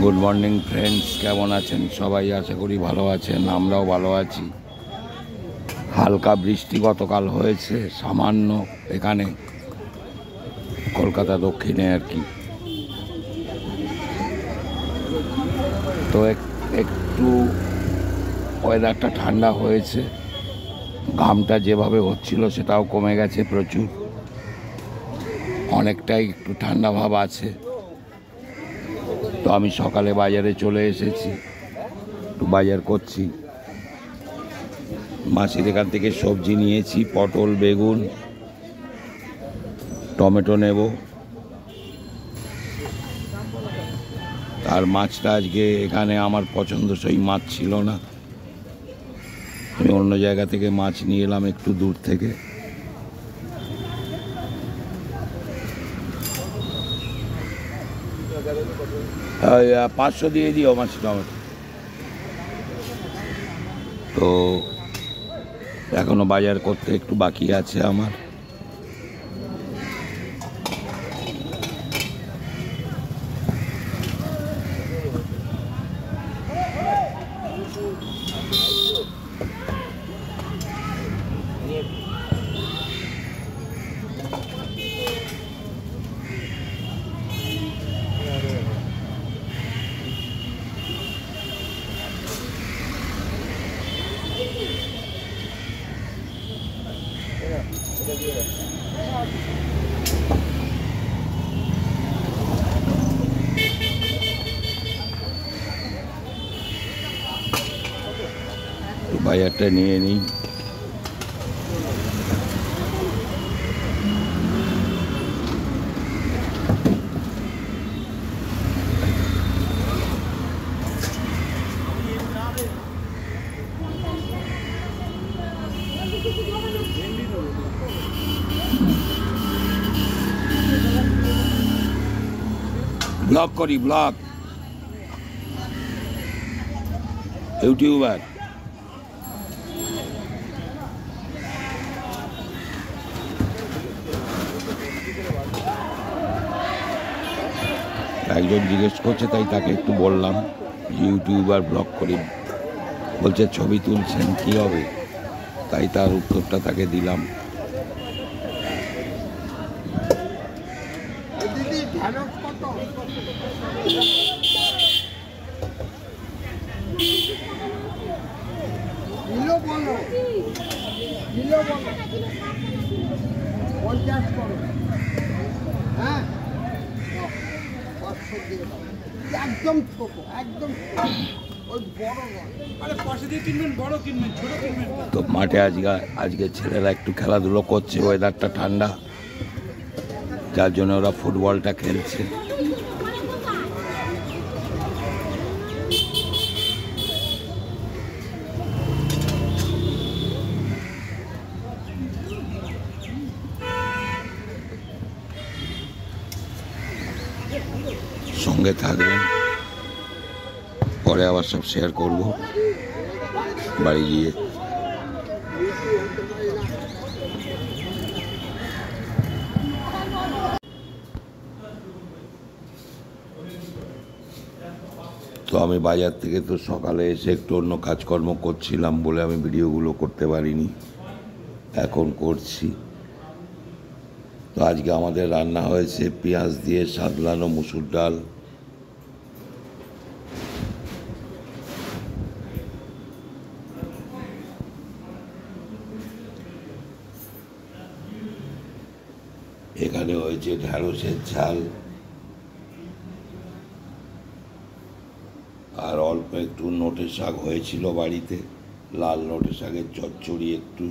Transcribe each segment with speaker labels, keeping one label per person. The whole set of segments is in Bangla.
Speaker 1: গুড মর্নিং ফ্রেন্ডস, কেমন আছেন সবাই? আশা করি ভালো আছেন, আমরাও ভালো আছি। হালকা বৃষ্টি গতকাল হয়েছে সামান্য, এখানে কলকাতা দক্ষিণে আর কি। তো একটু ওয়েদারটা ঠান্ডা হয়েছে, ঘামটা যেভাবে হচ্ছিল সেটাও কমে গেছে প্রচুর, অনেকটাই একটু ঠান্ডা ভাব আছে। তো আমি সকালে বাজারে চলে এসেছি, একটু বাজার করছি। মাসির এখান থেকে সবজি নিয়েছি, পটল, বেগুন, টমেটো নেব। আর মাছটা আজকে এখানে আমার পছন্দসই মাছ ছিল না, আমি অন্য জায়গা থেকে মাছ নিয়ে এলাম একটু দূর থেকে। হ্যাঁ, 500 দিয়ে দিও মাছ টমেটো। তো এখনো বাজার করতে একটু বাকি আছে আমার। বাজারটা নিয়ে নিই। ব্লগ করি, ব্লগ, ইউটিউবার। একজন জিজ্ঞেস করছে, তাই তাকে একটু বললাম ইউটিউবার, ব্লগ করি। বলছে ছবি তুলছেন, কি হবে? তাই তার উত্তরটা তাকে দিলাম।
Speaker 2: একদম ছোট, একদম
Speaker 1: তো মাঠে আজকে ছেলেরা একটু খেলাধুলো করছে, ওয়েদারটা ঠান্ডা, যার জন্য ওরা ফুটবলটা খেলছে। সঙ্গে থাকবেন, পরে আবার সব শেয়ার করব বাড়ি গিয়ে। তো আমি বাজার থেকে তো সকালে এসে একটু অন্য কাজকর্ম করছিলাম বলে আমি ভিডিওগুলো করতে পারিনি, এখন করছি। তো আজকে আমাদের রান্না হয়েছে পেঁয়াজ দিয়ে সাদলানো মুসুর ডাল, এখানে হয়েছে ঢ্যাঁড়সের ঝাল, আর অল্প একটু নোটে শাক হয়েছিল বাড়িতে, লাল নোটে শাকের চচ্চড়ি একটু।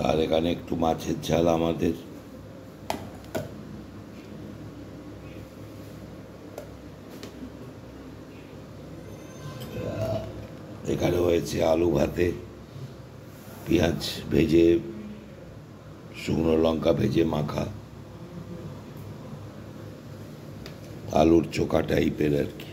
Speaker 1: আর এখানে একটু মাছের ঝাল আমাদের। এখানে হয়েছে আলু ভাতে, পেঁয়াজ ভেজে, শুকনো লঙ্কা ভেজে মাখা, আলুর চোখা টাইপের আর কি।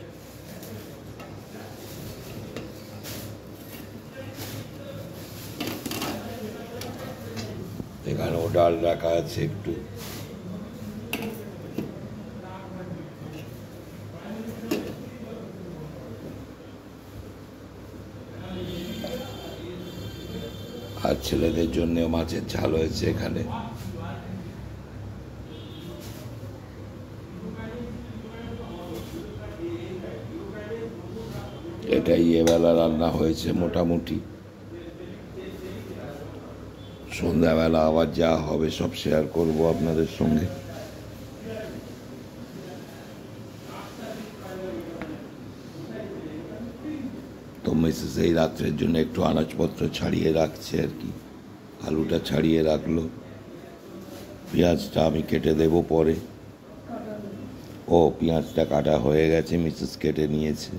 Speaker 1: ডাল রাখা আছে একটু। আর ছেলেদের জন্য মাছের ঝাল হয়েছে এখানে। এটাই এবেলা রান্না হয়েছে মোটামুটি। সন্ধ্যাবেলা আবার যা হবে সব শেয়ার করব আপনাদের সঙ্গে। তো মিসেস এই রাত্রের জন্য একটু আনাজপত্র ছাড়িয়ে রাখছে আর কি। আলুটা ছাড়িয়ে রাখলো, পেঁয়াজটা আমি কেটে দেব পরে। ও পেঁয়াজটা কাটা হয়ে গেছে, মিসেস কেটে নিয়েছে।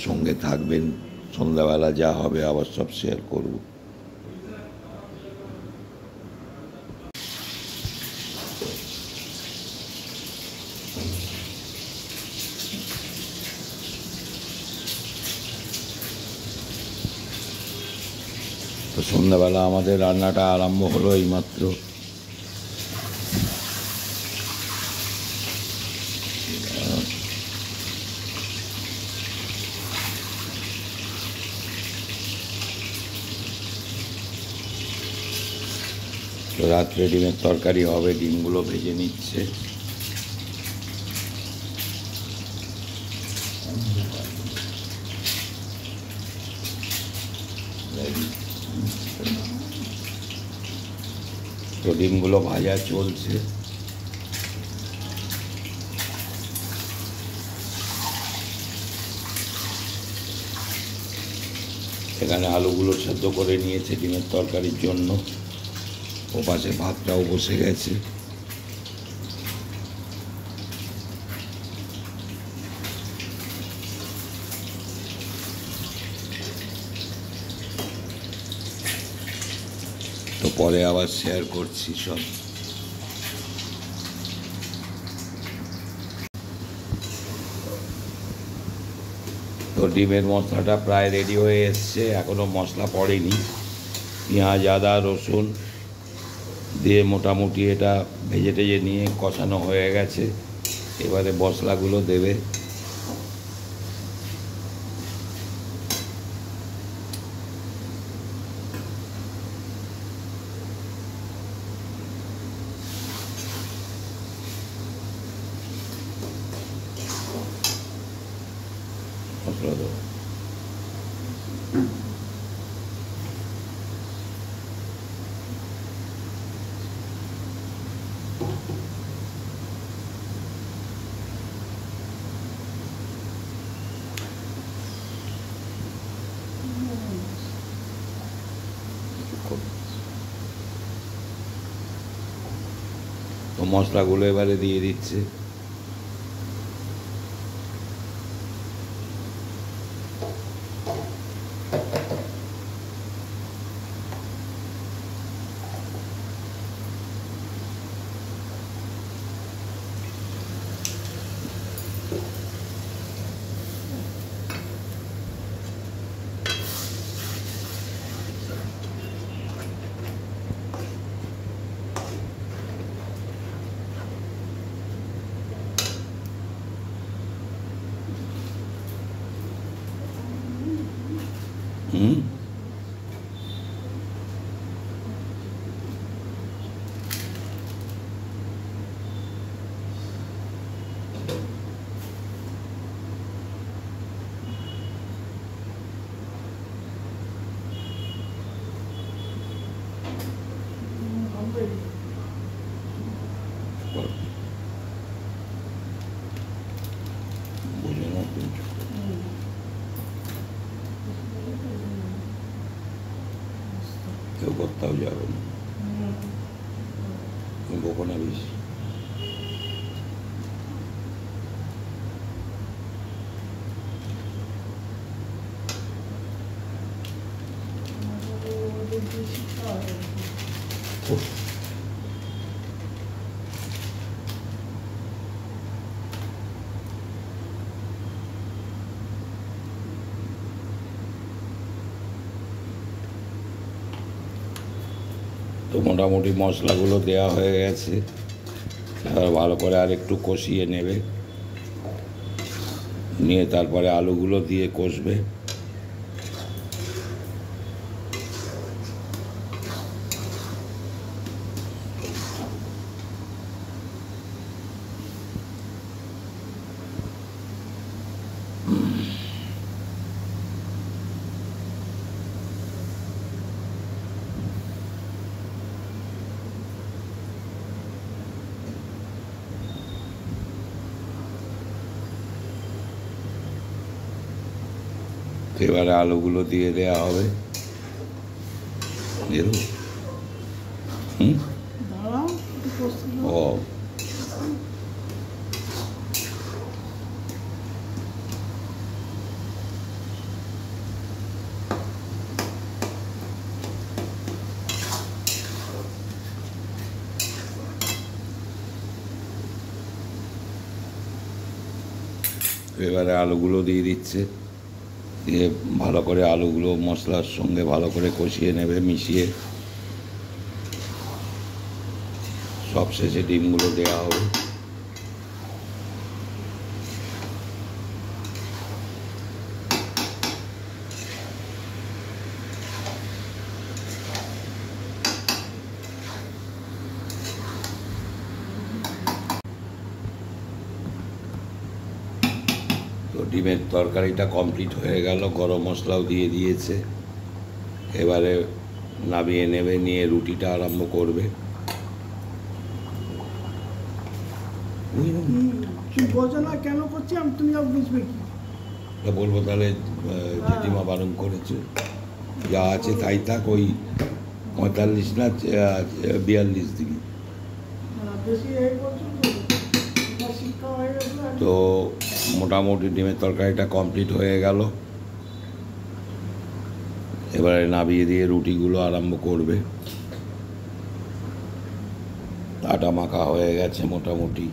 Speaker 1: সঙ্গে থাকবেন, সন্ধ্যাবেলা যা হবে আবার সব শেয়ার করব। তো সন্ধ্যাবেলা আমাদের রান্নাটা আরম্ভ হলো এইমাত্র। তো রাত্রে ডিমের তরকারি হবে, ডিমগুলো ভেজে নিচ্ছে। তো ডিমগুলো ভাজা চলছে। এখানে আলুগুলো সেদ্ধ করে নিয়েছে ডিমের তরকারির জন্য। ও পাশে ভাতটাও বসে গেছে। তো পরে আবার শেয়ার করছি সব। তো ডিমের মশলাটা প্রায় রেডি হয়ে এসছে, এখনও মশলা পড়েনি। পেঁয়াজ, আদা, রসুন দিয়ে মোটামুটি এটা ভেজে টেজে নিয়ে কষানো হয়ে গেছে। এবারে মশলাগুলো দেবে। মশলা দেবো। তো মশলাগুলো এবারে দিয়ে দিচ্ছে। হুম, বুঝে না কিন্তু। কেউ কোথাও যাবে না, তুমি বকো না বেশি। তো মোটামুটি মশলাগুলো দেওয়া হয়ে গেছে, এবার ভালো করে আর একটু কষিয়ে নেবে, নিয়ে তারপরে আলুগুলো দিয়ে কষবে। এবারে আলুগুলো দিয়ে দেওয়া হবে।
Speaker 2: দাঁড়াও, একটু কষতে দাও।
Speaker 1: ও এবারে আলুগুলো দিয়ে দিচ্ছে, দিয়ে ভালো করে আলুগুলো মশলার সঙ্গে ভালো করে কষিয়ে নেবে, মিশিয়ে সব শেষে ডিমগুলো দেওয়া হবে। তো ডিমের তরকারিটা কমপ্লিট হয়ে গেল, গরম মশলাও দিয়ে দিয়েছে। এবারে নামিয়ে নেবে, নিয়ে রুটিটা আরম্ভ করবে।
Speaker 2: কি বোঝো না কেন করছি আমি, তুমি আর বুঝবে কি?
Speaker 1: বলবো তাহলে জেঠিমা বারণ করেছে, যা আছে তাই থাক, ওই 45 না 42 ডিগ্রি।
Speaker 2: বেশি এই করছো তো, তোমার শিক্ষা হয়ে গেছে।
Speaker 1: তো মোটামুটি ডিমের তরকারিটা কমপ্লিট হয়ে গেল, এবারে নামিয়ে দিয়ে রুটিগুলো আরম্ভ করবে। আটা মাখা হয়ে গেছে মোটামুটি।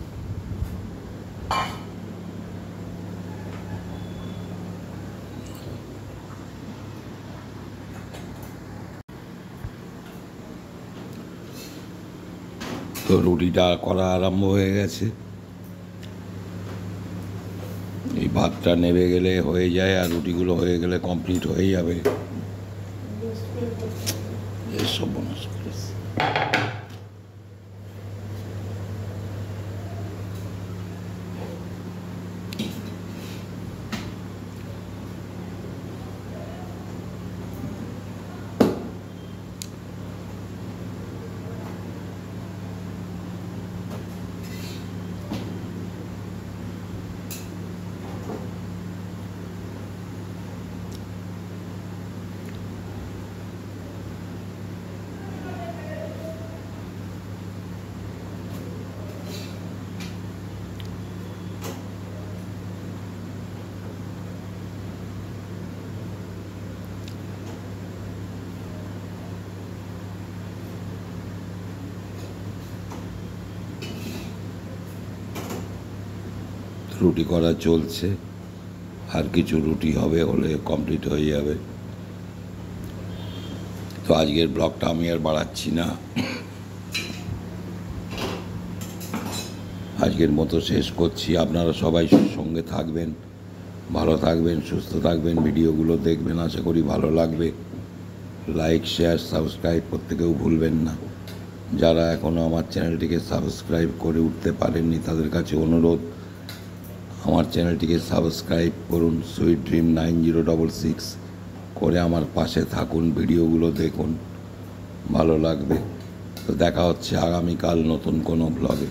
Speaker 1: তো রুটিটা করা আরম্ভ হয়ে গেছে, এই ভাতটা নেবে গেলে হয়ে যায়, আর রুটিগুলো হয়ে গেলে কমপ্লিট হয়ে যাবে। এসব বোনাস করেছে। রুটি করা চলছে, আর কিছু রুটি হবে, হলে কমপ্লিট হয়ে যাবে। তো আজকের ব্লগটা আমি আর বাড়াচ্ছি না, আজকের মতো শেষ করছি। আপনারা সবাই সঙ্গে থাকবেন, ভালো থাকবেন, সুস্থ থাকবেন, ভিডিওগুলো দেখবেন, আশা করি ভালো লাগবে। লাইক, শেয়ার, সাবস্ক্রাইব করতে কেউ ভুলবেন না। যারা এখনও আমার চ্যানেলটিকে সাবস্ক্রাইব করে উঠতে পারেননি, তাদের কাছে অনুরোধ, আমার চ্যানেলটিকে সাবস্ক্রাইব করুন, সুইট ড্রিম 9066 করে আমার পাশে থাকুন, ভিডিওগুলো দেখুন, ভালো লাগবে। তো দেখা হচ্ছে আগামীকাল নতুন কোনো ব্লগে।